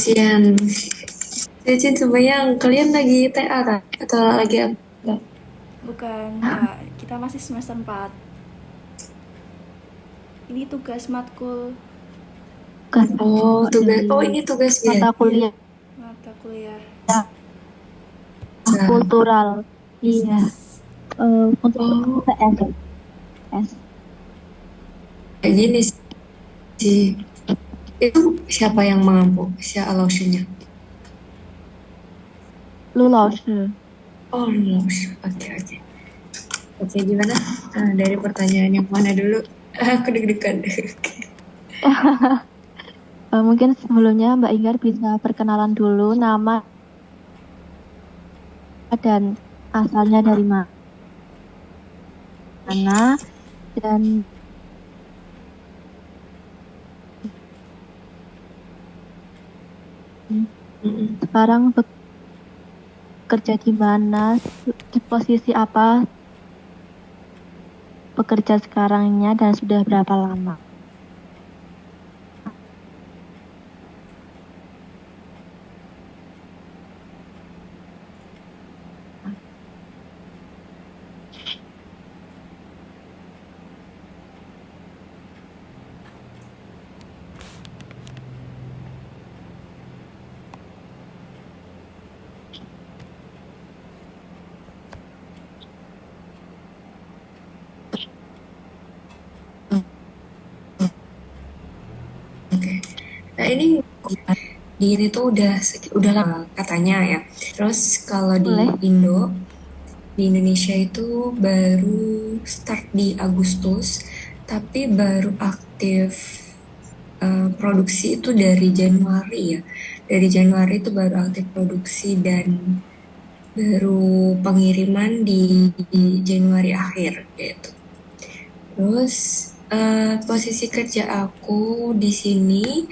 Sian. Cincin sembayang, kalian lagi TA tak? Atau lagi apa? Bukan, Kak. Kita masih semester 4. Ini tugas matkul Bukan Oh, tugas. Oh, dari ini tugasnya. mata kuliah mata kuliah Nah, kultural. Iya, bisnis. untuk oh, PS. PS. kayak gini sih. Itu siapa yang mengampu? Siapa alausinya? 陆老师 Oh, lulus. Oke, oke. Oke, gimana? Dari pertanyaan yang mana dulu? Aku deg-degan. mungkin sebelumnya Mbak Inggar bisa perkenalan dulu nama dan asalnya dari mana dan Mm-mm. sekarang bekerja di mana, di posisi apa bekerja sekarangnya dan sudah berapa lama. Oke. Nah, ini di ini tuh udah lama katanya ya. Terus kalau di Boleh? Di Indonesia itu baru start di Agustus, tapi baru aktif produksi itu dari Januari ya. Dari Januari itu baru aktif produksi dan baru pengiriman di Januari akhir gitu. Terus posisi kerja aku di sini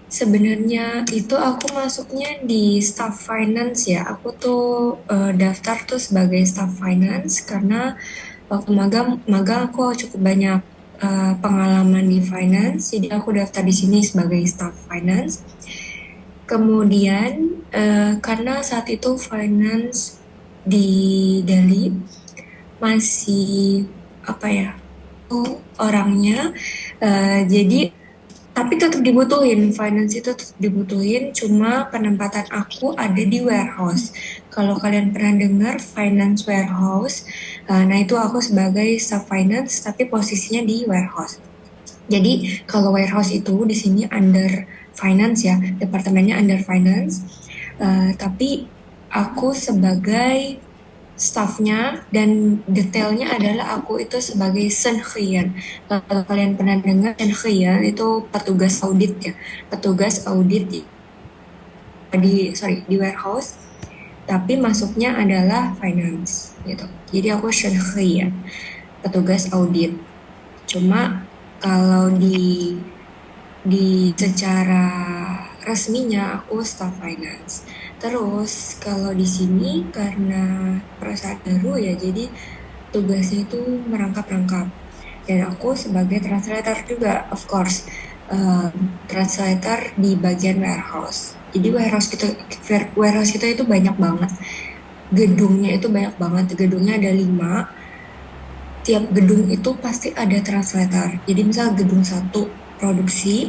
sebenarnya itu aku masuknya di staff finance ya. Aku tuh daftar tuh sebagai staff finance karena waktu magang magang aku cukup banyak pengalaman di finance. Jadi aku daftar di sini sebagai staff finance. Kemudian karena saat itu finance di Dali masih apa ya orangnya jadi tapi tetap dibutuhin, finance itu tetap dibutuhin, cuma penempatan aku ada di warehouse. Kalau kalian pernah dengar finance warehouse, nah itu aku sebagai staff finance, tapi posisinya di warehouse. Jadi kalau warehouse itu di sini under finance ya, departemennya under finance, tapi aku sebagai staffnya dan detailnya adalah aku itu sebagai Senhrian. Kalau kalian pernah dengar Senhrian itu petugas audit ya, petugas audit di warehouse, tapi masuknya adalah finance gitu. Jadi aku Senhrian, petugas audit. Cuma kalau di secara resminya aku staff finance. Terus kalau di sini karena perusahaan baru ya, jadi tugasnya itu merangkap-rangkap. Dan aku sebagai translator juga, of course, translator di bagian warehouse. Jadi warehouse kita itu banyak banget. Gedungnya itu banyak banget. Gedungnya ada 5. Tiap gedung itu pasti ada translator. Jadi misal gedung 1 produksi,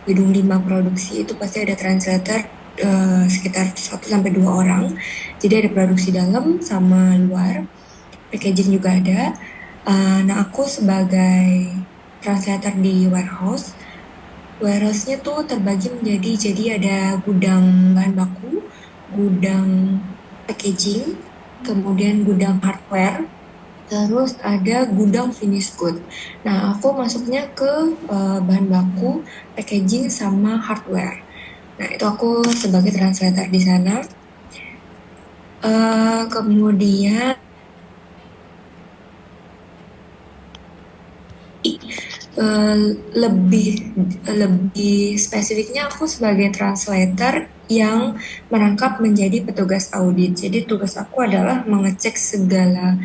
gedung 5 produksi itu pasti ada translator sekitar 1 sampai 2 orang. Jadi ada produksi dalam sama luar, packaging juga ada. Nah aku sebagai translator di warehouse, warehouse-nya tuh terbagi jadi ada gudang bahan baku, gudang packaging, kemudian gudang hardware, terus ada gudang finish good. Nah, aku masuknya ke bahan baku, packaging, sama hardware. Nah, itu aku sebagai translator di sana. Kemudian eh, lebih lebih spesifiknya aku sebagai translator yang merangkap menjadi petugas audit. Jadi tugas aku adalah mengecek segala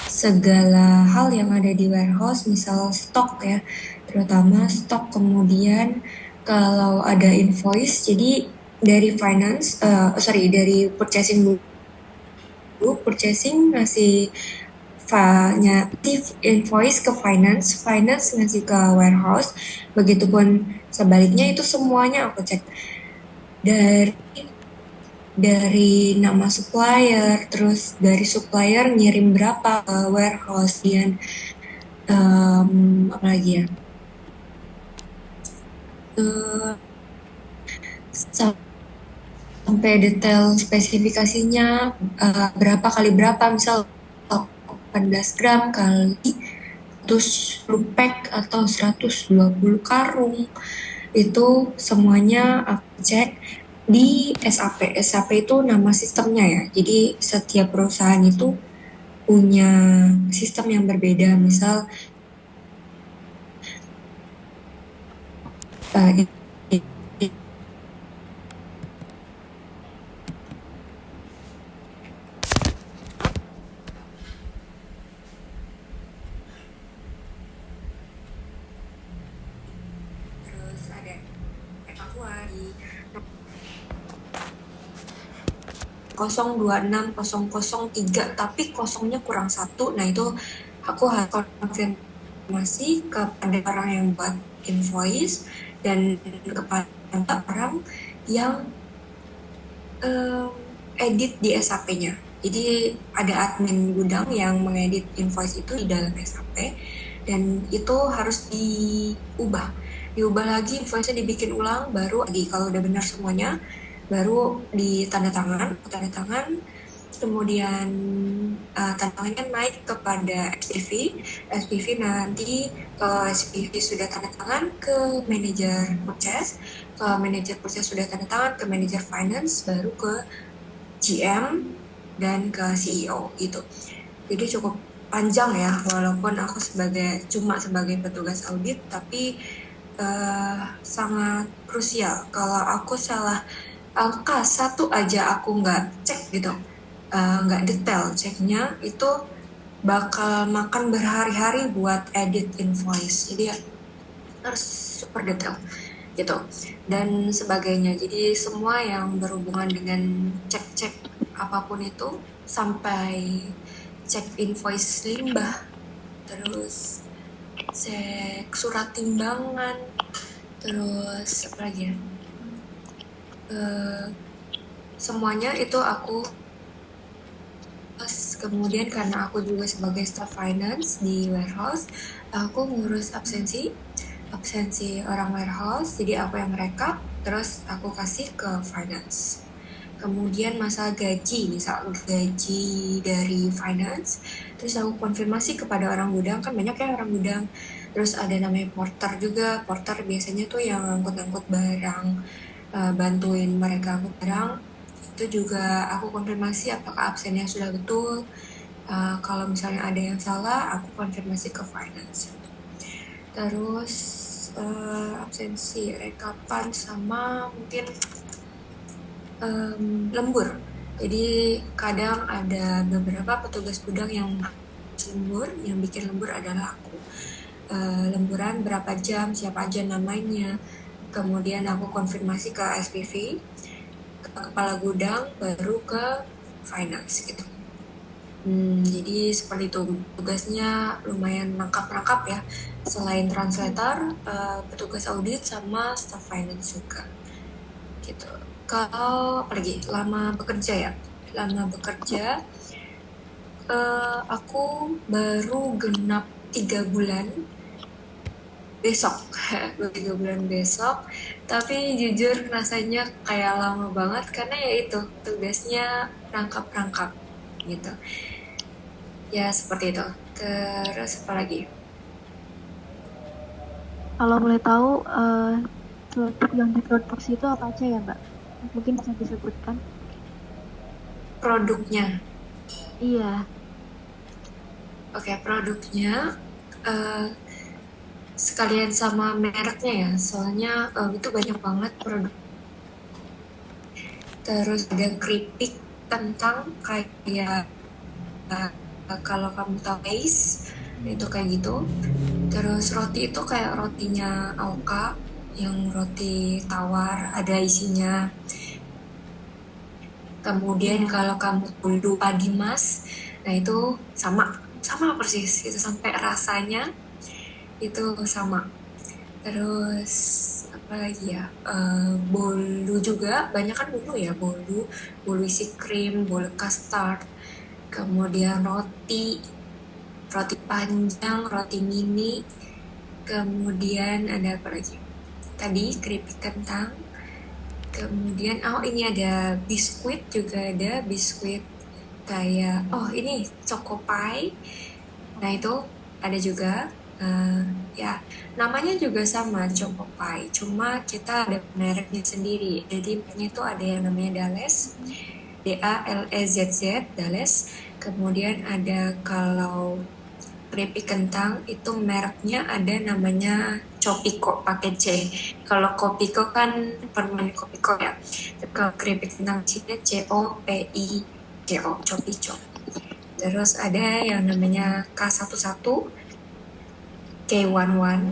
segala hal yang ada di warehouse, misal stok ya, terutama stok. Kemudian kalau ada invoice, jadi dari finance, dari purchasing dulu, purchasing ngasih invoice ke finance, finance ngasih ke warehouse, begitupun sebaliknya, itu semuanya aku cek dari nama supplier, terus dari supplier ngirim berapa ke warehouse, dan apa lagi ya, sampai detail spesifikasinya, berapa kali berapa, misal 18 gram kali 110 pack atau 120 karung, itu semuanya aku cek di SAP. SAP itu nama sistemnya ya, jadi setiap perusahaan itu punya sistem yang berbeda. Misal terus ada Papua di 026003, tapi kosongnya kurang satu. Nah itu aku harus konfirmasi kepada orang yang buat invoice dan kepada orang yang edit di SAP-nya. Jadi ada admin gudang yang mengedit invoice itu di dalam SAP, dan itu harus diubah lagi, invoice-nya dibikin ulang, baru lagi kalau udah benar semuanya baru tanda tangan, kemudian tanda tangannya naik kepada SPV nanti SPV sudah tanda tangan ke manajer purchase, sudah tanda tangan ke manajer finance, baru ke GM dan ke CEO gitu. Jadi cukup panjang ya, walaupun aku cuma sebagai petugas audit, tapi sangat krusial. Kalau aku salah angka satu aja aku nggak cek gitu, nggak detail ceknya, itu bakal makan berhari-hari buat edit invoice. Jadi harus super detail gitu dan sebagainya. Jadi semua yang berhubungan dengan cek apapun itu, sampai cek invoice limbah, terus cek surat timbangan, terus apa lagi ya, semuanya itu aku. Kemudian karena aku juga sebagai staff finance di warehouse, aku ngurus absensi orang warehouse, jadi aku yang rekap, terus aku kasih ke finance. Kemudian masalah gaji, misal gaji dari finance, terus aku konfirmasi kepada orang gudang, kan banyak ya orang gudang. Terus ada namanya porter juga, porter biasanya tuh yang angkut-angkut barang, bantuin mereka angkut barang. Itu juga aku konfirmasi apakah absennya sudah betul. Kalau misalnya ada yang salah, aku konfirmasi ke finance. Terus absensi, rekapan, sama mungkin lembur. Jadi kadang ada beberapa petugas gudang yang bikin lembur adalah aku. Lemburan berapa jam, siapa aja namanya, kemudian aku konfirmasi ke SPV, ke kepala gudang, baru ke finance gitu. Jadi seperti itu, tugasnya lumayan rangkap ya, selain translator, petugas audit, sama staff finance juga gitu. Kalau apalagi lama bekerja, aku baru genap 3 bulan besok 3 bulan besok, tapi jujur rasanya kayak lama banget karena ya itu tugasnya rangkap gitu ya, seperti itu. Terus apa lagi? Kalau boleh tahu produk yang diproduksi itu apa aja ya Mbak? Mungkin bisa disebutkan. Produknya? Iya. Oke, produknya sekalian sama mereknya ya, soalnya itu banyak banget produk. Terus ada keripik kentang kayak kalau kamu tahu Ace, itu kayak gitu. Terus roti itu kayak rotinya Alka, yang roti tawar ada isinya. Kemudian Iya. kalau kamu dulu padi mas, nah itu sama sama persis itu sampai rasanya itu sama. Terus apa lagi ya? Bolu juga banyak kan bolu ya, bolu isi krim, bolu custard, kemudian roti panjang, roti mini, kemudian ada apa lagi? Tadi keripik kentang, kemudian ini ada biskuit juga ada biskuit kayak ini choco pie. Nah itu ada juga ya namanya juga sama choco pie, cuma kita ada mereknya sendiri. Jadi mereknya itu ada yang namanya Dales, DALEZZ Dales. Kemudian ada kalau keripik kentang itu mereknya ada namanya Copiko pakai C. Kalau Kopiko kan permen Kopiko ya. Kalau keripik kentang sini COPICO Copico. Terus ada yang namanya K11, K11.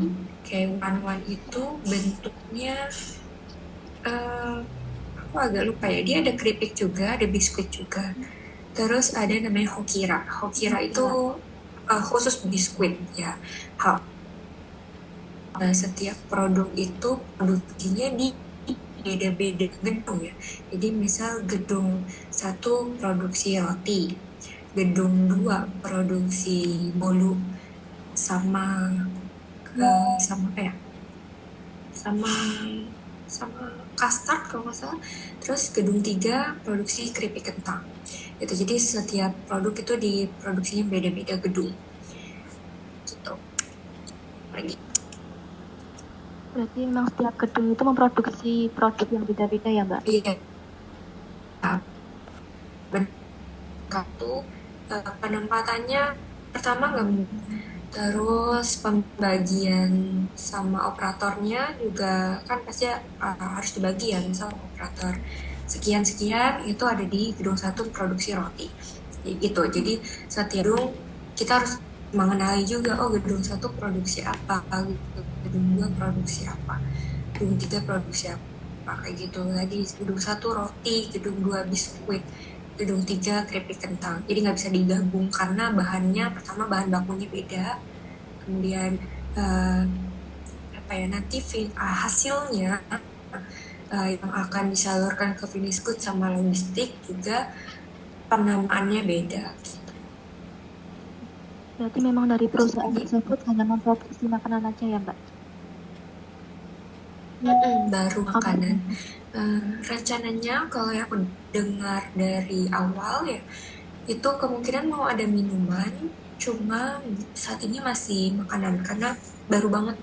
K11 itu bentuknya aku agak lupa ya. Dia ada keripik juga, ada biskuit juga. Terus ada namanya Hokira. Hokira itu khusus biskuit ya. Setiap produk itu produksinya di beda-beda gedung ya. Jadi misal gedung 1 produksi roti, gedung 2 produksi bolu sama sama apa ya? Sama custard kalau nggak salah. Terus gedung 3 produksi keripik kentang. Itu jadi setiap produk itu diproduksinya beda-beda gedung. Gitu. Lagi. Berarti memang setiap gedung itu memproduksi produk yang beda-beda ya, Mbak? Iya. Satu penempatannya pertama nggak mudah. Terus pembagian sama operatornya juga kan pasti harus dibagi ya. Misal operator sekian-sekian itu ada di gedung 1 produksi roti. Gitu. Jadi setiap gedung kita harus mengenali juga gedung 1 produksi apa, gedung 2 produksi apa, gedung 3 produksi apa, kayak gitu. Lagi gedung 1 roti, gedung 2 biskuit, gedung 3 keripik kentang. Jadi nggak bisa digabung karena bahannya pertama bahan bakunya beda, kemudian nanti hasilnya yang akan disalurkan ke finish good sama logistik juga penamaannya beda. Berarti memang dari perusahaan tersebut hanya memproduksi makanan aja ya, Mbak? Baru makanan. Rencananya kalau yang aku dengar dari awal ya, itu kemungkinan mau ada minuman, cuma saat ini masih makanan karena baru banget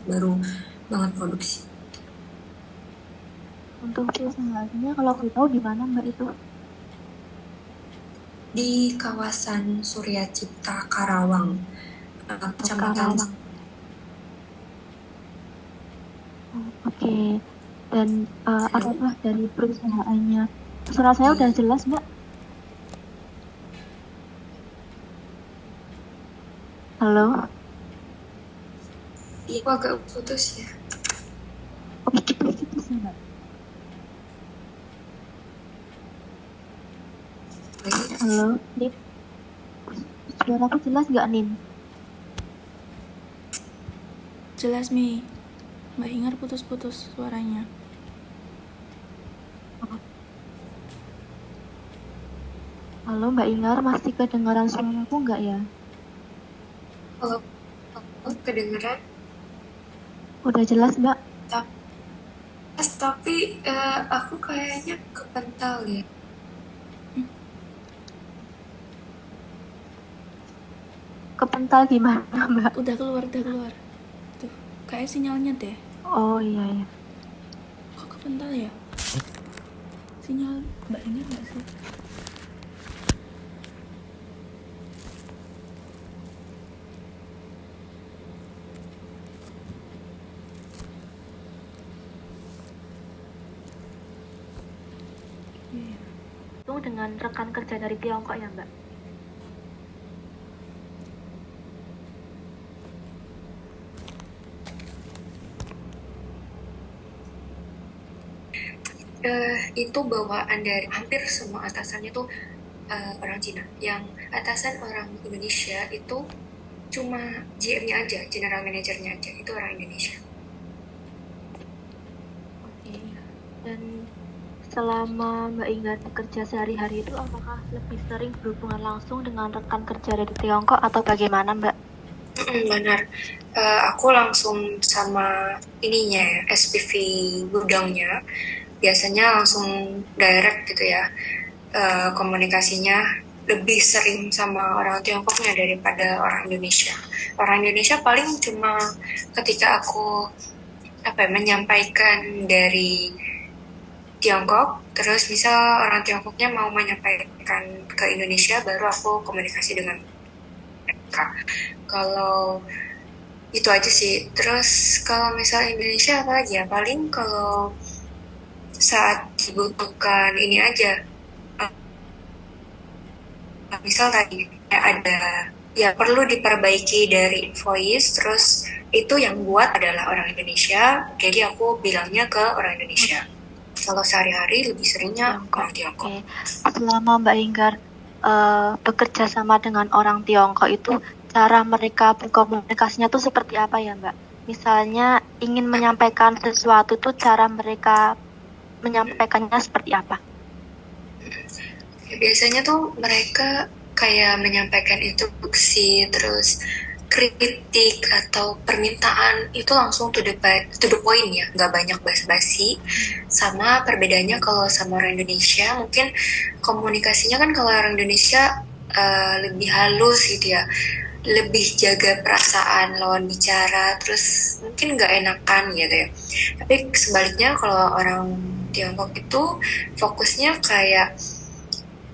produksi. Untuk usahanya kalau aku tahu di mana, Mbak, itu? Di kawasan Surya Cipta Karawang, Kecamatan. Oke. Dan apakah dari perusahaannya? Suara saya udah jelas, Mbak? Halo? Iya, aku agak putus ya. Oke, putus ya, Mbak? Halo, Nin. Suaraku jelas nggak, Nin? Jelas, Mi. Mbak Hingar putus-putus suaranya. Halo, Mbak Ingar, masih kedengaran suaraku nggak ya? Halo, kedengeran? Udah jelas, Mbak? Tapi aku kayaknya kepental ya. Kepental gimana, Mbak? Udah keluar. Tuh, kayak sinyalnya deh. Oh iya. Kok kepental ya? Sinyal Mbak Hingar nggak sih? Itu dengan rekan kerja dari Tiongkok ya, Mbak? Itu bawaan dari hampir semua atasannya tuh orang Cina. Yang atasan orang Indonesia itu cuma GM-nya aja, general manajernya aja, itu orang Indonesia. Oke. Dan selama Mbak Inggar bekerja sehari-hari itu apakah lebih sering berhubungan langsung dengan rekan kerja dari Tiongkok atau bagaimana, Mbak? Benar. Aku langsung sama ininya ya, SPV gudangnya. Biasanya langsung direct gitu ya. Komunikasinya lebih sering sama orang Tiongkoknya daripada orang Indonesia. Orang Indonesia paling cuma ketika aku menyampaikan dari Tiongkok, terus misal orang Tiongkoknya mau menyampaikan ke Indonesia, baru aku komunikasi dengan mereka. Kalau itu aja sih. Terus kalau misal Indonesia apa lagi ya, paling kalau saat dibutuhkan ini aja, misal tadi ada ya perlu diperbaiki dari invoice, terus itu yang buat adalah orang Indonesia, jadi aku bilangnya ke orang Indonesia. Kalau sehari-hari lebih seringnya ke orang Tiongkok. Oke. Selama Mbak Inggar bekerja sama dengan orang Tiongkok itu, cara mereka berkomunikasinya tuh seperti apa ya, Mbak? Misalnya ingin menyampaikan sesuatu tuh cara mereka menyampaikannya seperti apa? Biasanya tuh mereka kayak menyampaikan instruksi, terus kritik atau permintaan itu langsung to the point ya, nggak banyak basa-basi. Sama perbedaannya kalau sama orang Indonesia, mungkin komunikasinya kan kalau orang Indonesia lebih halus gitu ya, lebih jaga perasaan lawan bicara, terus mungkin nggak enakan gitu ya. Tapi sebaliknya kalau orang Tiongkok itu fokusnya kayak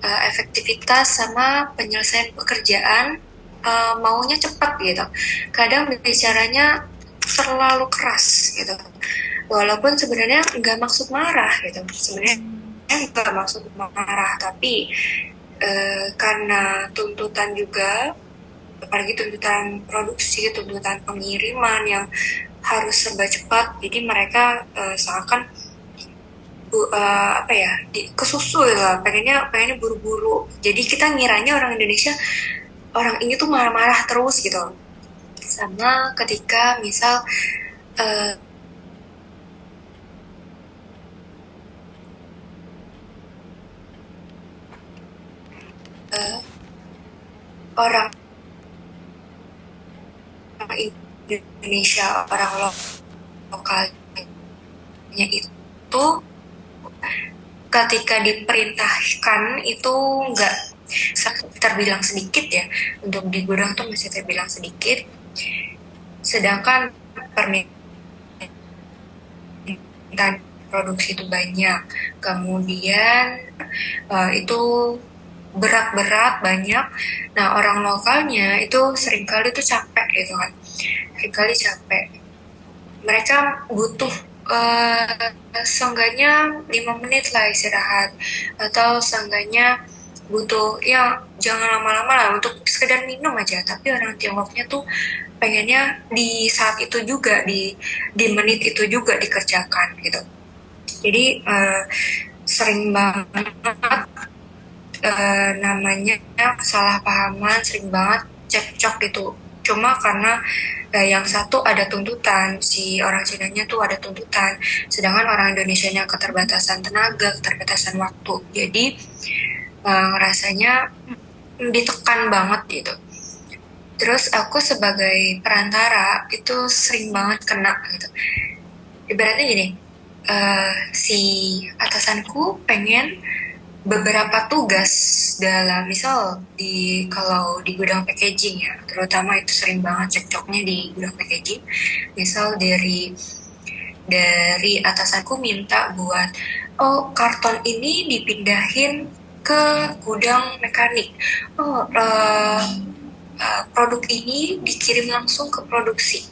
efektivitas sama penyelesaian pekerjaan, maunya cepat gitu. Kadang bicaranya terlalu keras gitu. Walaupun sebenarnya nggak maksud marah gitu. Sebenarnya nggak maksud marah, tapi karena tuntutan juga, apalagi tuntutan produksi, tuntutan pengiriman yang harus serba cepat, jadi mereka seakan kesusul lah, pengennya buru-buru. Jadi kita ngiranya orang Indonesia, orang ini tuh marah-marah terus gitu. Sama ketika misal orang Indonesia, orang lokalnya itu ketika diperintahkan itu nggak terbilang sedikit ya, untuk di gudang tuh masih terbilang sedikit, sedangkan permintaan produksi itu banyak, kemudian itu berat-berat banyak. Nah orang lokalnya itu seringkali tuh capek gitu kan, seringkali capek, mereka butuh seenggaknya 5 menit lah istirahat, atau seenggaknya butuh ya jangan lama-lama lah untuk sekedar minum aja. Tapi orang Tiongkoknya tuh pengennya di saat itu juga, di menit itu juga dikerjakan gitu. Jadi sering banget namanya kesalahpahaman, sering banget cekcok gitu. Cuma karena yang satu ada tuntutan, si orang Cinanya tuh ada tuntutan, sedangkan orang Indonesianya keterbatasan tenaga, keterbatasan waktu. Jadi rasanya ditekan banget gitu. Terus aku sebagai perantara itu sering banget kena gitu. Ibaratnya gini, si atasanku pengen beberapa tugas dalam, misal kalau di gudang packaging ya, terutama itu sering banget cekcoknya di gudang packaging. Misal dari atasanku minta buat, karton ini dipindahin ke gudang mekanik, produk ini dikirim langsung ke produksi,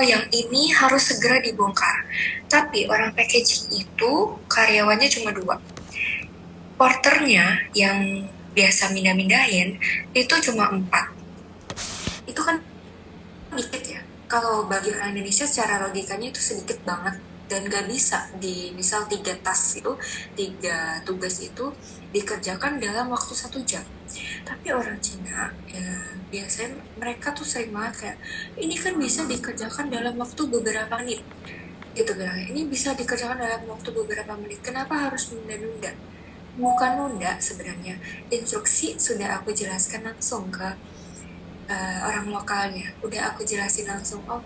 yang ini harus segera dibongkar. Tapi orang packaging itu karyawannya cuma 2, porternya yang biasa mindah-mindahin itu cuma 4. Itu kan dikit ya, kalau bagi orang Indonesia secara logikanya itu sedikit banget. dan gak bisa di misal 3 tugas itu dikerjakan dalam waktu 1 jam. Tapi orang Cina ya, biasanya mereka tuh sering banget kayak ini kan bisa dikerjakan dalam waktu beberapa menit gitu bilang, ini bisa dikerjakan dalam waktu beberapa menit, kenapa harus menunda-nunda? Bukan nunda sebenarnya, instruksi sudah aku jelaskan langsung ke orang lokalnya, udah aku jelasin langsung, oh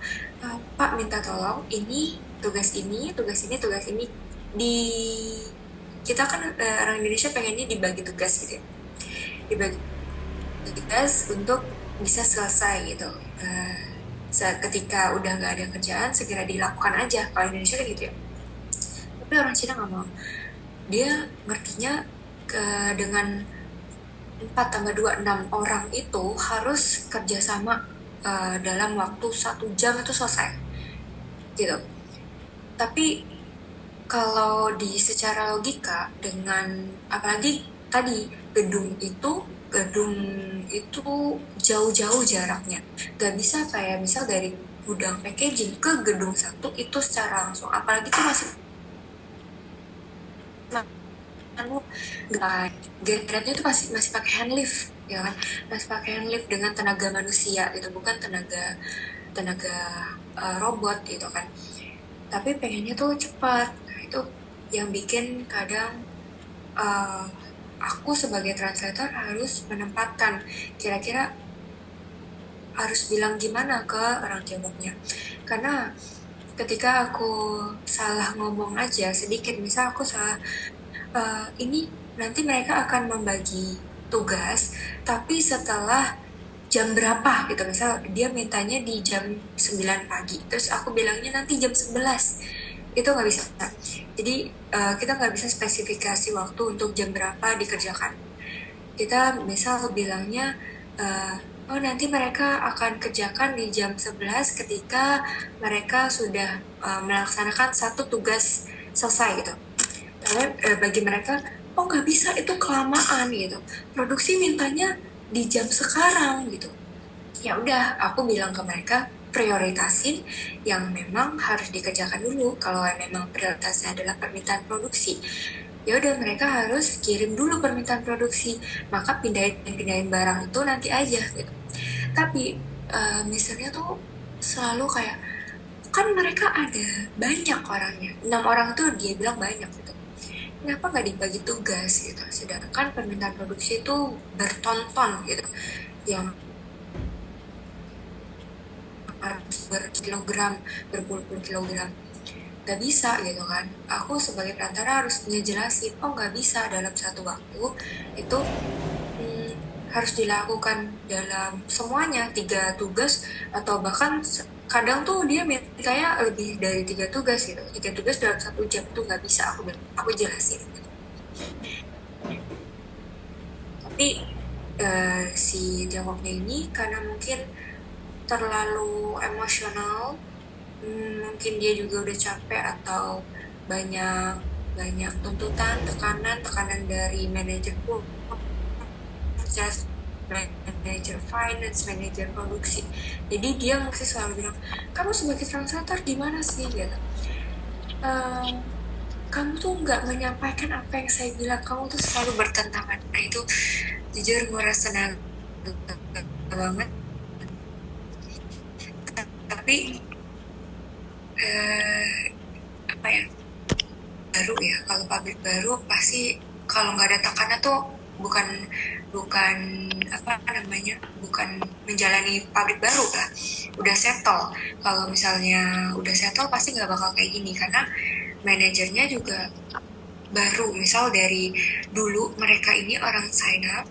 Pak minta tolong ini tugas ini tugas ini tugas ini di kita kan orang Indonesia pengennya dibagi tugas gitu ya, dibagi tugas untuk bisa selesai gitu. Ketika udah nggak ada kerjaan segera dilakukan aja, kalau Indonesia kan gitu ya. Tapi orang Cina nggak mau, dia ngertinya dengan 4 tambah 2 6 orang itu harus kerjasama dalam waktu 1 jam itu selesai gitu. Tapi kalau di secara logika dengan apalagi tadi gedung itu jauh-jauh jaraknya, gak bisa kayak misal dari gudang packaging ke gedung satu itu secara langsung, apalagi itu masih geraknya itu masih pakai hand lift ya kan, masih pakai hand lift dengan tenaga manusia gitu, bukan tenaga robot gitu kan, tapi pengennya tuh cepat. Nah itu yang bikin kadang aku sebagai translator harus menempatkan kira-kira harus bilang gimana ke orang Tiongkoknya, karena ketika aku salah ngomong aja sedikit, misal aku salah ini nanti mereka akan membagi tugas tapi setelah jam berapa gitu, misal dia mintanya di jam 9 pagi terus aku bilangnya nanti jam 11, itu nggak bisa. Jadi kita nggak bisa spesifikasi waktu untuk jam berapa dikerjakan. Kita misal bilangnya oh nanti mereka akan kerjakan di jam 11 ketika mereka sudah melaksanakan satu tugas selesai gitu. Tapi bagi mereka oh nggak bisa, itu kelamaan gitu, produksi mintanya di jam sekarang gitu. Ya udah, aku bilang ke mereka prioritasin yang memang harus dikerjakan dulu. Kalau memang prioritasnya adalah permintaan produksi, ya udah mereka harus kirim dulu permintaan produksi, maka pindahin barang itu nanti aja gitu. Tapi misalnya tuh selalu kayak kan mereka ada banyak orangnya, 6 orang tuh dia bilang banyak gitu, kenapa nggak dibagi tugas gitu, sedangkan permintaan produksi itu bertonton gitu, yang berkilogram, berpuluh-puluh kilogram. Gak bisa gitu kan, aku sebagai perantara harus ngejelasin, oh gak bisa dalam satu waktu itu harus dilakukan dalam semuanya 3 tugas, atau bahkan kadang tuh dia kayak lebih dari 3 tugas gitu, 3 tugas dalam 1 jam itu gak bisa, aku jelasin gitu. Tapi si Tiongkoknya ini karena mungkin terlalu emosional, mungkin dia juga udah capek atau banyak tuntutan, tekanan dari manajer manajer finance, manajer produksi. Jadi dia mesti selalu bilang, kamu sebagai translator gimana sih gitu, kamu tuh nggak menyampaikan apa yang saya bilang, kamu tuh selalu bertentangan. Nah itu jujur gue rasa banget. Tapi apa ya, baru ya, kalau pabrik baru pasti kalau nggak ada tekanan tuh bukan apa namanya, bukan menjalani pabrik baru lah, udah settle. Kalau misalnya udah settle pasti nggak bakal kayak gini, karena manajernya juga baru. Misal dari dulu mereka ini orang China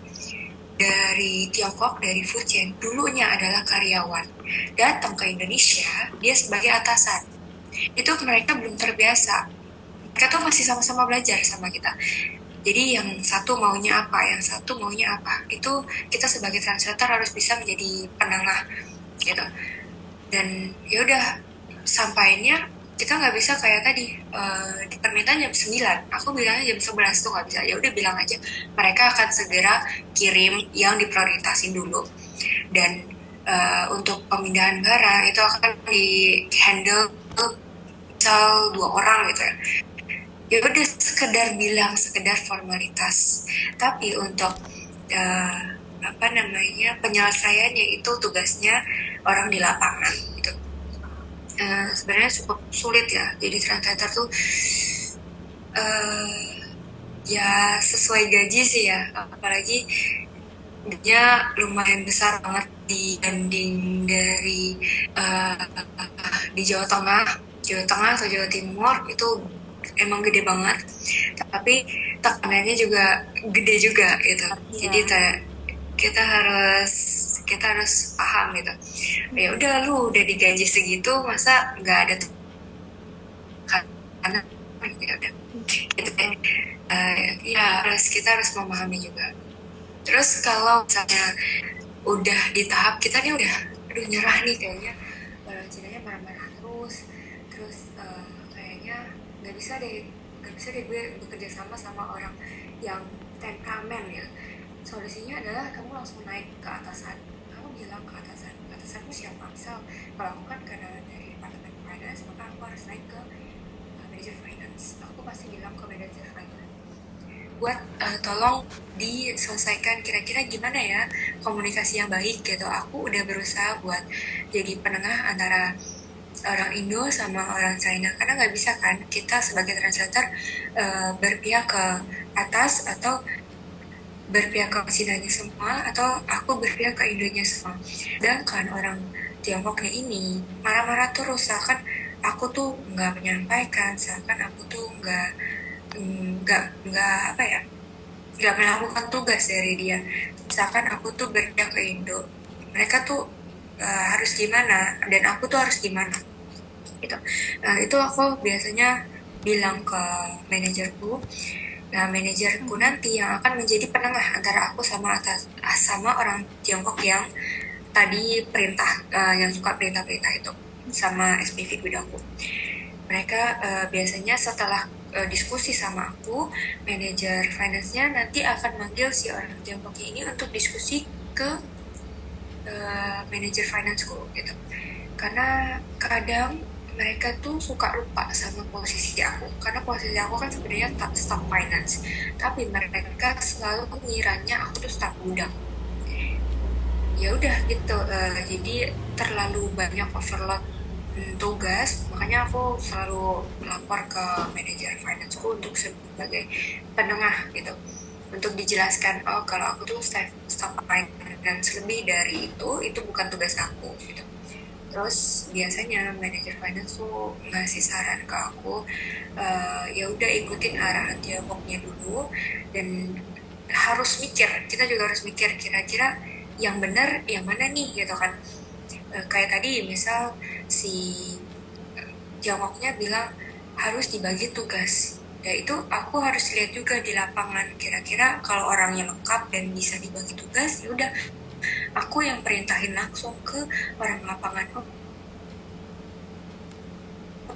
dari Tiongkok, dari Fujian, dulunya adalah karyawan, datang ke Indonesia, dia sebagai atasan. Itu mereka belum terbiasa. Mereka tuh masih sama-sama belajar sama kita. Jadi yang satu maunya apa, yang satu maunya apa. Itu kita sebagai translator harus bisa menjadi penengah gitu. Dan yaudah, sampainya kita nggak bisa kayak tadi di permintaan jam 9, aku bilangnya jam 11 tuh nggak bisa. Ya udah bilang aja mereka akan segera kirim yang diprioritasin dulu, dan untuk pemindahan barang itu akan di handle misal 2 orang gitu ya, ya udah sekedar bilang, sekedar formalitas. Tapi untuk penyelesaiannya itu tugasnya orang di lapangan gitu. Sebenarnya cukup sulit ya, jadi translator tuh ya sesuai gaji sih ya, apalagi dia lumayan besar banget dibanding dari di Jawa Tengah atau Jawa Timur itu emang gede banget, tapi tekanannya juga gede juga gitu. Jadi kita harus paham gitu. Ya udah, lu udah digaji segitu, masa nggak ada karena ya udah gitu kan. Ya kita harus memahami juga. Terus kalau misalnya udah di tahap kita nih udah nyerah nih kayaknya, Cinanya marah-marah terus kayaknya nggak bisa deh gue bekerja sama orang yang temperamen ya. Solusinya adalah kamu langsung naik ke atasan, kamu bilang ke atasanmu siapa. Misal kalau aku kan karena dari departemen finance, maka aku harus naik ke manager finance. Aku pasti bilang ke manager finance buat tolong diselesaikan, kira-kira gimana ya komunikasi yang baik gitu. Aku udah berusaha buat jadi penengah antara orang Indo sama orang China, karena nggak bisa kan kita sebagai translator berpihak ke atas atau berpihak ke Cina-nya semua, atau aku berpihak ke Indonya semua. Dan kan orang Tiongkoknya ini marah-marah terus, seakan aku tuh nggak menyampaikan, seakan aku tuh nggak melakukan tugas dari dia, misalkan aku tuh berpihak ke Indo, mereka tuh harus gimana dan aku tuh harus gimana gitu. Nah itu aku biasanya bilang ke manajerku. Nah manajerku nanti yang akan menjadi penengah antara aku sama orang Tiongkok yang tadi yang suka perintah-perintah itu sama SPV aku. Mereka biasanya setelah diskusi sama aku, manajer finance-nya nanti akan manggil si orang Tiongkoknya ini untuk diskusi ke manajer finance-ku gitu. Karena kadang mereka tuh suka lupa sama posisi aku, karena posisi aku kan sebenarnya staff finance, tapi mereka selalu mengiranya aku tuh staff gudang. Ya udah gitu, jadi terlalu banyak overload tugas, makanya aku selalu lapor ke manajer financeku untuk sebagai penengah gitu, untuk dijelaskan kalau aku tuh staff finance, lebih dari itu bukan tugas aku gitu. Terus biasanya manajer finance tuh ngasih saran ke aku, ya udah ikutin arahan Tiongkoknya dulu, dan kita juga harus mikir kira-kira yang benar yang mana nih gitu kan. Kayak tadi misal si Tiongkoknya bilang harus dibagi tugas, ya itu aku harus lihat juga di lapangan, kira-kira kalau orangnya lengkap dan bisa dibagi tugas, ya udah aku yang perintahin langsung ke orang lapangan,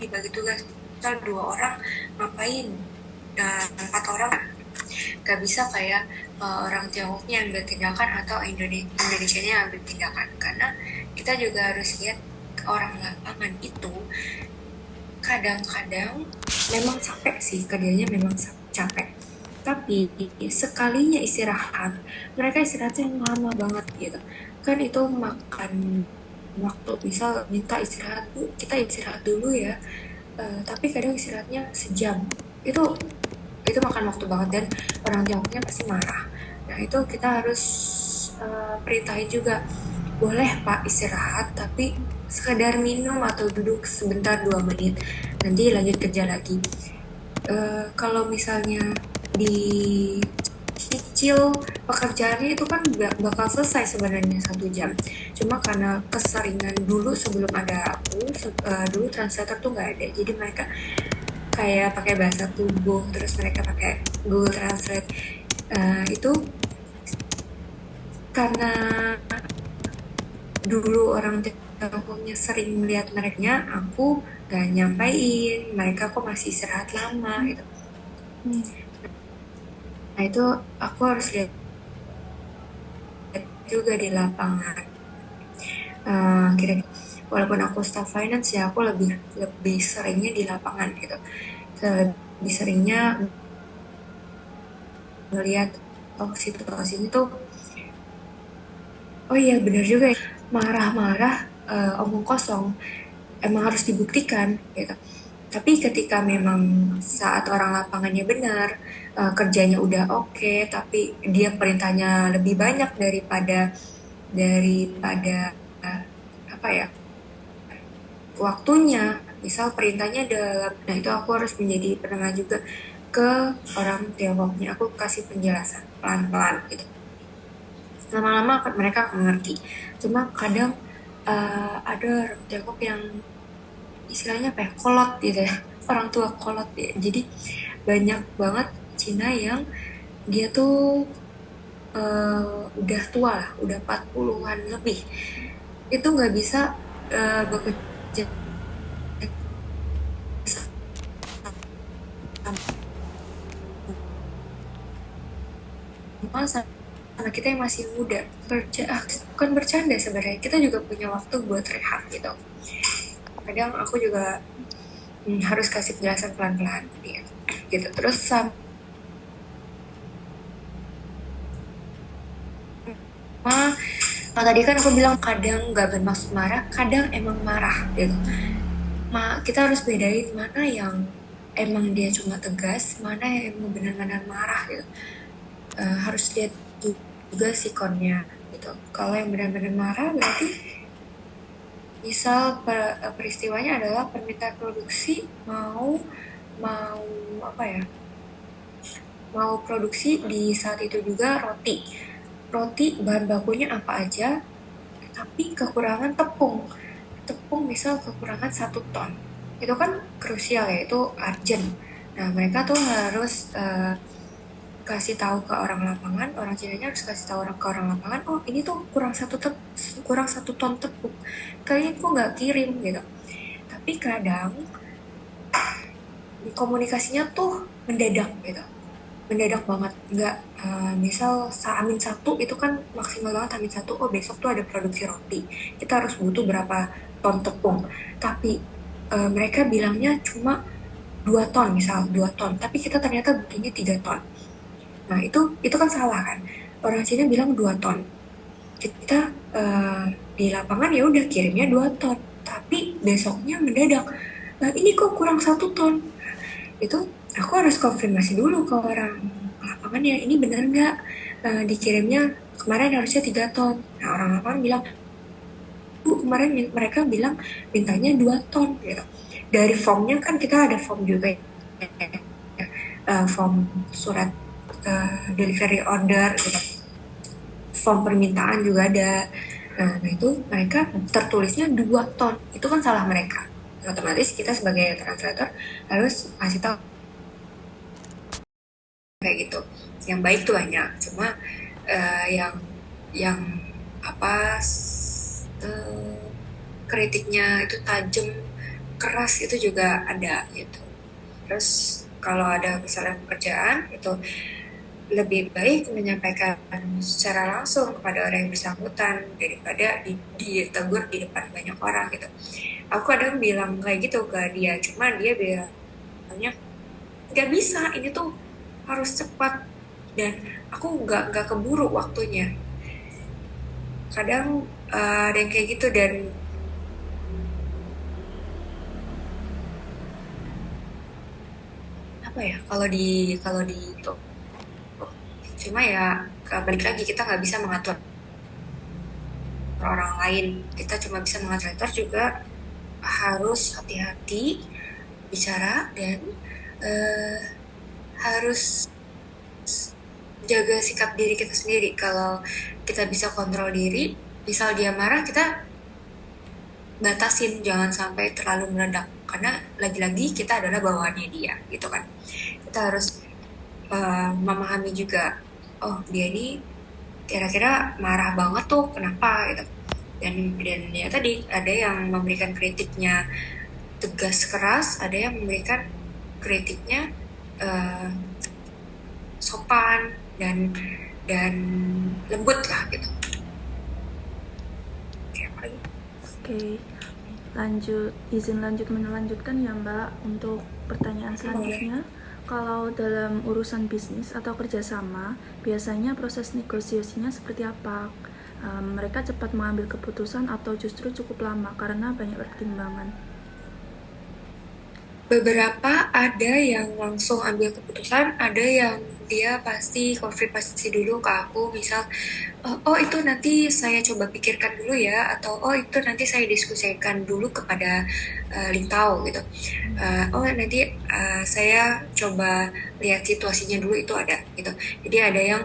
dibagi tugas. Misal 2 orang ngapain, 4 orang gak bisa kayak orang Tiongkoknya ambil tindakan atau Indonesianya ambil tindakan, karena kita juga harus lihat orang lapangan itu kadang-kadang memang capek sih, kerjanya memang capek, tapi sekalinya istirahat, mereka istirahatnya lama banget gitu kan. Itu makan waktu, misal minta istirahat, kita istirahat dulu ya, tapi kadang istirahatnya sejam, itu makan waktu banget, dan orang Tiongkoknya pasti marah. Nah itu kita harus perintahin juga, boleh Pak istirahat, tapi sekedar minum atau duduk sebentar 2 menit, nanti lanjut kerja lagi. Kalau misalnya dicicil pekerjaannya itu kan gak bakal selesai sebenarnya 1 jam, cuma karena keseringan dulu sebelum ada aku, dulu translator tuh gak ada, jadi mereka kayak pakai bahasa tubuh, terus mereka pakai Google Translate. Itu karena dulu orang Tiongkoknya sering melihat mereka, aku gak nyampein, mereka kok masih istirahat lama gitu. Nah itu aku harus lihat juga di lapangan, kira-kira walaupun aku staff finance ya, aku lebih lebih seringnya di lapangan gitu, lebih seringnya ngelihat situasinya tuh. Oh iya benar juga ya, marah-marah omong kosong emang harus dibuktikan gitu. Tapi ketika memang saat orang lapangannya benar, kerjanya udah oke, tapi dia perintahnya lebih banyak daripada apa ya, waktunya. Misal perintahnya dalam, nah itu aku harus menjadi penengah juga ke orang Tiongkoknya. Aku kasih penjelasan pelan-pelan gitu. Lama-lama mereka akan mengerti. Cuma kadang ada orang Tiongkok yang istilahnya apa ya, kolot gitu ya, orang tua kolot ya. Jadi banyak banget Cina yang dia tuh udah tua lah, udah 40-an lebih, itu nggak bisa bekerja sama sama kita yang masih muda. Bukan bercanda sebenarnya, kita juga punya waktu buat rehat gitu. Kadang aku juga harus kasih penjelasan pelan-pelan ya, gitu. Terus sama tadi kan aku bilang kadang nggak bermaksud marah, kadang emang marah gitu. Kita harus bedain mana yang emang dia cuma tegas, mana yang emang benar-benar marah gitu. Harus lihat juga sikonnya gitu. Kalau yang benar-benar marah berarti misal peristiwanya adalah permintaan produksi mau mau apa ya, mau produksi di saat itu juga roti bahan bakunya apa aja, tapi kekurangan tepung misal kekurangan 1 ton, itu kan krusial ya, itu urgent. Nah mereka tuh harus kasih tahu ke orang lapangan, orang Cinanya harus kasih tahu ke orang lapangan, oh ini tuh kurang 1 ton tepung, kalian kok nggak kirim gitu. Tapi kadang komunikasinya tuh mendadak banget, nggak misal Amin 1 itu kan maksimal banget, Amin 1 oh besok tuh ada produksi roti, kita harus butuh berapa ton tepung, tapi mereka bilangnya cuma 2 ton, misal 2 ton, tapi kita ternyata butuhnya 3 ton. Nah itu kan salah kan, orang Cina bilang 2 ton, kita di lapangan ya udah kirimnya 2 ton, tapi besoknya mendadak, nah ini kok kurang 1 ton. Itu aku harus konfirmasi dulu ke orang lapangan ya, ini benar nggak dikirimnya kemarin harusnya 3 ton. Nah orang lapangan bilang, bu kemarin mereka bilang mintanya 2 ton gitu. Dari formnya kan kita ada form juga ya, form surat delivery order gitu, form permintaan juga ada. Nah itu mereka tertulisnya 2 ton, itu kan salah mereka. Otomatis kita sebagai translator harus kasih tahu kayak gitu. Yang baik tuh banyak, cuma yang apa kritiknya itu tajam, keras itu juga ada gitu. Terus kalau ada kesalahan pekerjaan itu lebih baik menyampaikan secara langsung kepada orang yang bersangkutan daripada ditegur di depan banyak orang gitu. Aku kadang bilang kayak gitu ke dia, cuma dia bilangnya nggak bisa, ini tuh harus cepat dan aku nggak keburu waktunya. Kadang ada yang kayak gitu, dan apa ya, kalau di itu cuma ya balik lagi, kita nggak bisa mengatur orang lain, kita cuma bisa mengatur juga harus hati-hati bicara dan harus jaga sikap diri kita sendiri. Kalau kita bisa kontrol diri, misal dia marah, kita batasin, jangan sampai terlalu meledak, karena lagi-lagi kita adalah bawahannya dia gitu kan. Kita harus memahami juga, oh dia ini kira-kira marah banget tuh kenapa gitu. Dan ya tadi ada yang memberikan kritiknya tegas keras, ada yang memberikan kritiknya sopan dan lembut lah gitu. Oke, izin melanjutkan ya Mbak untuk pertanyaan selanjutnya. Kalau dalam urusan bisnis atau kerjasama, biasanya proses negosiasinya seperti apa? Mereka cepat mengambil keputusan atau justru cukup lama karena banyak pertimbangan? Beberapa ada yang langsung ambil keputusan, ada yang dia pasti konfirmasi dulu ke aku, misal, oh itu nanti saya coba pikirkan dulu ya, atau oh itu nanti saya diskusikan dulu kepada Lintau gitu. Oh nanti saya coba lihat situasinya dulu, itu ada gitu. Jadi ada yang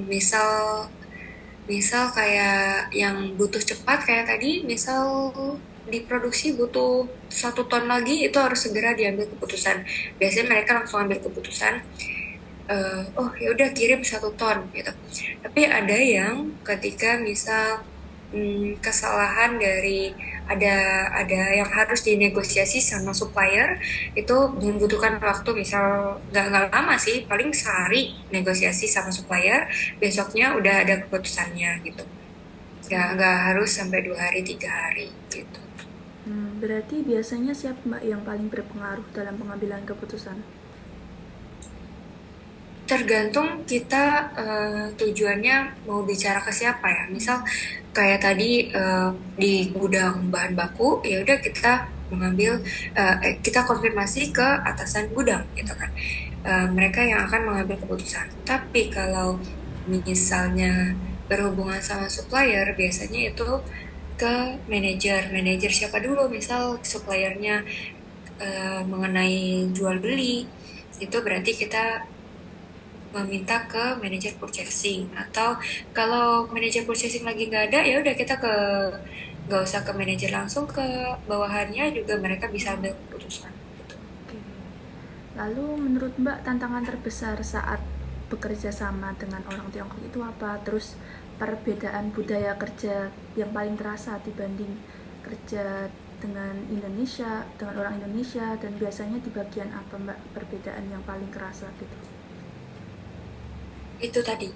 misal misal kayak yang butuh cepat kayak tadi, misal diproduksi butuh 1 ton lagi, itu harus segera diambil keputusan. Biasanya mereka langsung ambil keputusan, oh ya udah kirim 1 ton gitu. Tapi ada yang ketika misal kesalahan dari ada yang harus dinegosiasi sama supplier, itu membutuhkan waktu, misal nggak lama sih, paling sehari negosiasi sama supplier, besoknya udah ada keputusannya gitu. Nggak harus sampai 2 hari 3 hari gitu. Berarti biasanya siapa Mbak yang paling berpengaruh dalam pengambilan keputusan? Tergantung kita tujuannya mau bicara ke siapa ya. Misal kayak tadi di gudang bahan baku, ya udah kita mengambil kita konfirmasi ke atasan gudang gitu kan. Mereka yang akan mengambil keputusan. Tapi kalau misalnya berhubungan sama supplier, biasanya itu ke manajer siapa dulu, misal suppliernya mengenai jual beli, itu berarti kita meminta ke manajer purchasing. Atau kalau manajer purchasing lagi nggak ada, ya udah kita nggak usah ke manajer, langsung ke bawahannya juga mereka bisa ambil keputusan gitu. Oke. Lalu menurut Mbak tantangan terbesar saat bekerja sama dengan orang Tiongkok itu apa? Terus perbedaan budaya kerja yang paling terasa dibanding kerja dengan orang Indonesia, dan biasanya di bagian apa Mbak perbedaan yang paling kerasa gitu? Itu tadi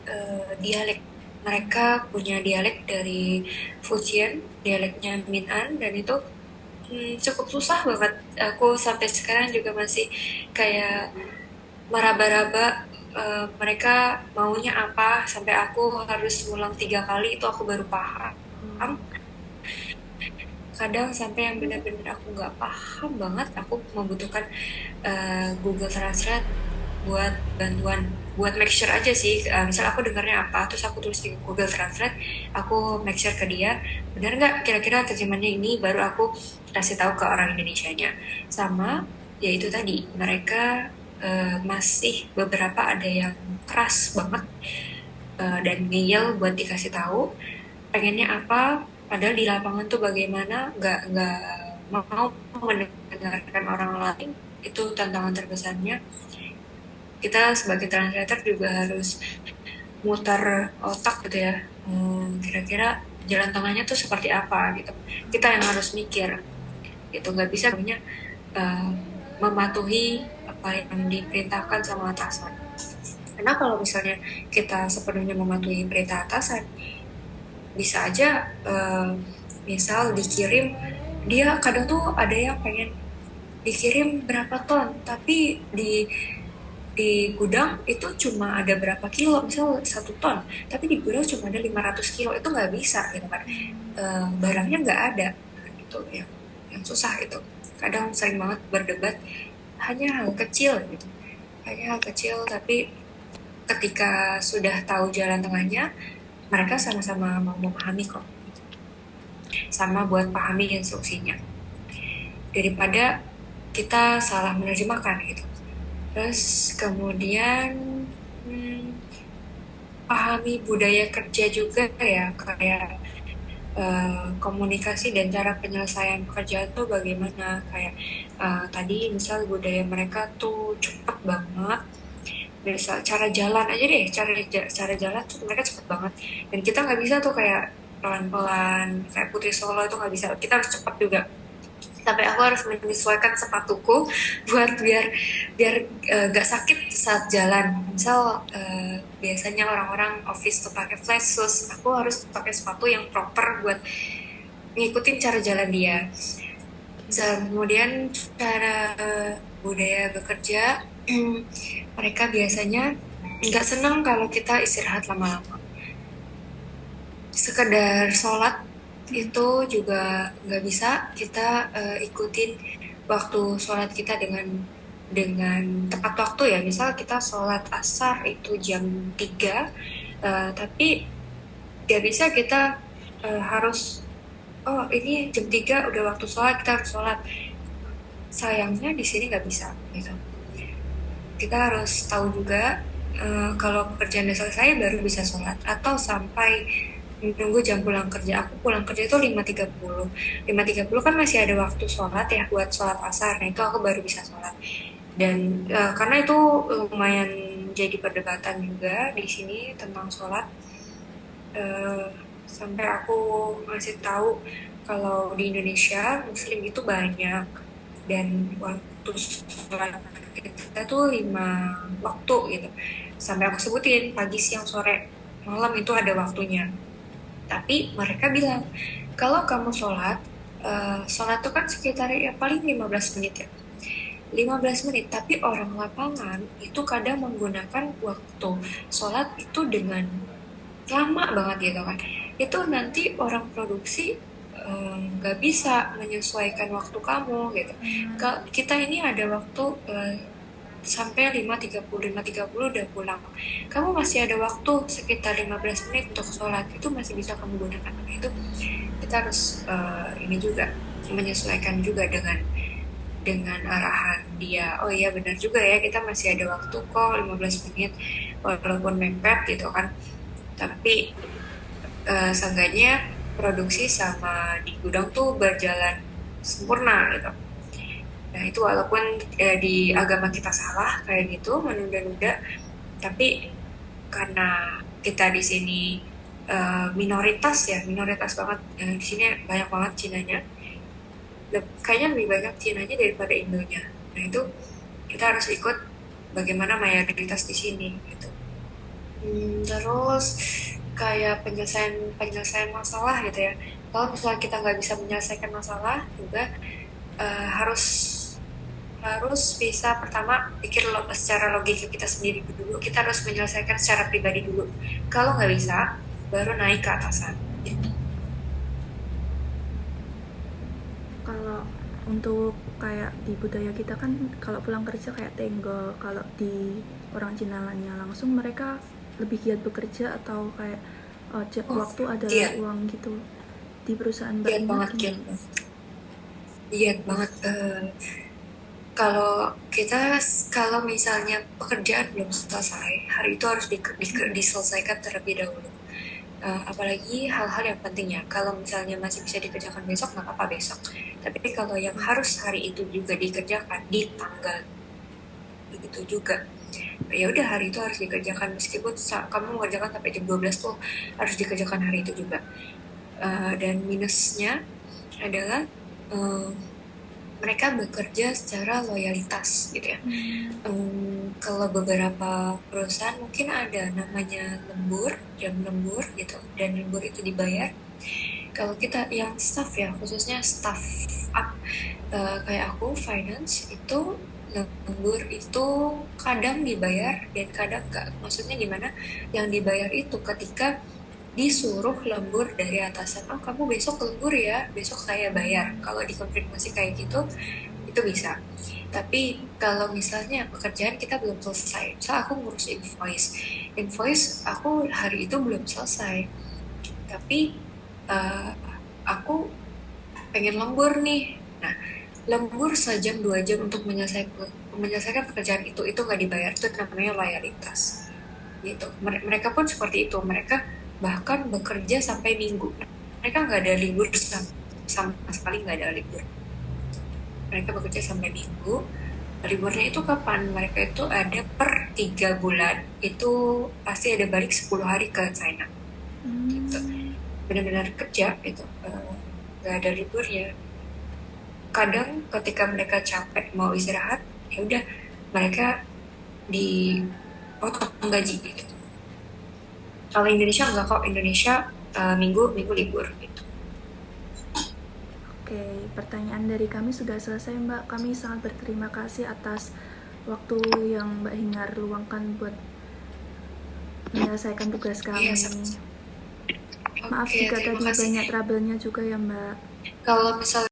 dialek, mereka punya dialek dari Fujian, dialeknya Min'an, dan itu cukup susah banget. Aku sampai sekarang juga masih kayak meraba-raba mereka maunya apa, sampai aku harus ngulang 3 kali itu aku baru paham. Kadang sampai yang benar-benar aku nggak paham banget, aku membutuhkan Google Translate buat bantuan, buat make sure aja sih. Misal aku dengarnya apa, terus aku tulis di Google Translate, aku make sure ke dia benar nggak kira-kira terjemahannya ini, baru aku kasih tahu ke orang Indonesianya. Sama ya itu tadi, mereka masih beberapa ada yang keras banget dan ngeyel buat dikasih tahu pengennya apa, padahal di lapangan tuh bagaimana, nggak mau mendengarkan orang lain. Itu tantangan terbesarnya. Kita sebagai translator juga harus muter otak gitu ya, kira-kira jalan tengahnya tuh seperti apa gitu. Kita yang harus mikir gitu, nggak bisa punya mematuhi apa yang diperintahkan sama atasan. Karena kalau misalnya kita sepenuhnya mematuhi perintah atasan, bisa aja misal dikirim, dia kadang tuh ada yang pengen dikirim berapa ton, tapi di gudang itu cuma ada berapa kilo, misal 1 ton, tapi di gudang cuma ada 500 kilo, itu nggak bisa gitu kan. Barangnya nggak ada gitu, yang susah itu. Kadang sering banget berdebat hanya hal kecil gitu, tapi ketika sudah tahu jalan tengahnya, mereka sama-sama mau memahami kok, sama buat pahami instruksinya, daripada kita salah menerjemahkan gitu. Terus kemudian pahami budaya kerja juga ya, kayak komunikasi dan cara penyelesaian pekerjaan tuh bagaimana. Kayak tadi misal budaya mereka tuh cepet banget, misal cara jalan aja deh, cara jalan tuh mereka cepet banget, dan kita nggak bisa tuh kayak pelan-pelan kayak Putri Solo, itu nggak bisa, kita harus cepet juga. Sampai aku harus menyesuaikan sepatuku buat biar gak sakit saat jalan. Misal biasanya orang-orang office tuh pakai flat shoes, aku harus pakai sepatu yang proper buat ngikutin cara jalan dia. Kemudian cara budaya bekerja, mereka biasanya nggak senang kalau kita istirahat lama-lama. Sekedar sholat itu juga nggak bisa kita ikutin waktu sholat kita dengan tepat waktu ya. Misal kita sholat asar itu jam 3, tapi nggak bisa kita harus, oh ini jam 3 udah waktu sholat, kita harus sholat. Sayangnya di sini nggak bisa gitu. Kita harus tahu juga kalau pekerjaan udah selesai baru bisa sholat, atau sampai menunggu jam pulang kerja. Aku pulang kerja itu 5.30. 5.30 kan masih ada waktu sholat ya, buat sholat asar. Nah itu aku baru bisa sholat. Dan karena itu lumayan jadi perdebatan juga di sini tentang sholat. Sampai aku ngasih tahu kalau di Indonesia Muslim itu banyak, dan waktu sholat kita tuh 5 waktu gitu. Sampai aku sebutin pagi, siang, sore, malam itu ada waktunya. Tapi mereka bilang kalau kamu sholat, sholat itu kan sekitar ya paling 15 menit ya. 15 menit, tapi orang lapangan itu kadang menggunakan waktu sholat itu dengan lama banget gitu kan. Itu nanti orang produksi nggak bisa menyesuaikan waktu kamu gitu. Kita ini ada waktu sampai 5.30 udah pulang. Kamu masih ada waktu sekitar 15 menit untuk sholat, itu masih bisa kamu gunakan. Nah, itu kita harus ini juga menyesuaikan juga dengan arahan dia. Oh iya benar juga ya, kita masih ada waktu kok 15 menit walaupun mepet gitu kan. Tapi seenggaknya produksi sama di gudang tuh berjalan sempurna gitu. Nah itu walaupun di agama kita salah kayak gitu menunda-nunda, tapi karena kita di sini minoritas ya, minoritas banget. Di sini banyak banget Cinanya. Kayaknya lebih banyak Cinanya daripada Indonya. Nah itu kita harus ikut bagaimana mayoritas di sini gitu. Terus kayak penyelesaian masalah gitu ya. Kalau misalnya kita nggak bisa menyelesaikan masalah juga harus bisa pertama pikir secara logika kita sendiri dulu. Kita harus menyelesaikan secara pribadi dulu. Kalau nggak bisa, baru naik ke atasan. Gitu. Kalau untuk kayak di budaya kita kan kalau pulang kerja kayak tenggo, kalau di orang Cina lainnya langsung mereka lebih giat bekerja atau kayak waktu adalah uang gitu di perusahaan Mbak Indah. Giat banget. Kalau misalnya pekerjaan belum selesai, hari itu harus diselesaikan terlebih dahulu. Apalagi hal-hal yang pentingnya. Kalau misalnya masih bisa dikerjakan besok, nggak apa-apa besok. Tapi kalau yang harus hari itu juga dikerjakan di tanggal begitu juga, ya udah hari itu harus dikerjakan, meskipun kamu mengerjakan sampai jam 12 tuh harus dikerjakan hari itu juga. Dan minusnya adalah mereka bekerja secara loyalitas gitu ya. Kalau beberapa perusahaan mungkin ada namanya lembur, jam lembur gitu, dan lembur itu dibayar. Kalau kita yang staff ya, khususnya staff up kayak aku finance itu, lembur itu kadang dibayar dan kadang enggak. Maksudnya gimana? Yang dibayar itu ketika disuruh lembur dari atasan, oh kamu besok lembur ya, besok saya bayar. Kalau dikonfirmasi kayak gitu, itu bisa. Tapi kalau misalnya pekerjaan kita belum selesai, misal aku ngurus invoice aku hari itu belum selesai, tapi aku pengen lembur nih. Nah, lembur sejam 2 jam untuk menyelesaikan pekerjaan itu nggak dibayar. Itu namanya loyalitas gitu. Mereka pun seperti itu, mereka bahkan bekerja sampai minggu. Mereka nggak ada libur sama sekali, nggak ada libur. Mereka bekerja sampai minggu. Liburnya itu kapan? Mereka itu ada per 3 bulan. Itu pasti ada balik 10 hari ke China. Gitu. Benar-benar kerja gitu. Nggak ada liburnya. Kadang ketika mereka capek mau istirahat, ya udah mereka dipotong gaji gitu. Kalau Indonesia enggak kok, Indonesia minggu libur gitu. Oke, pertanyaan dari kami sudah selesai Mbak. Kami sangat berterima kasih atas waktu yang Mbak Hingar luangkan buat menyelesaikan tugas kami. Maaf Oke, jika terima tadi kasih. banyak trouble-nya juga ya Mbak. Kalau misalnya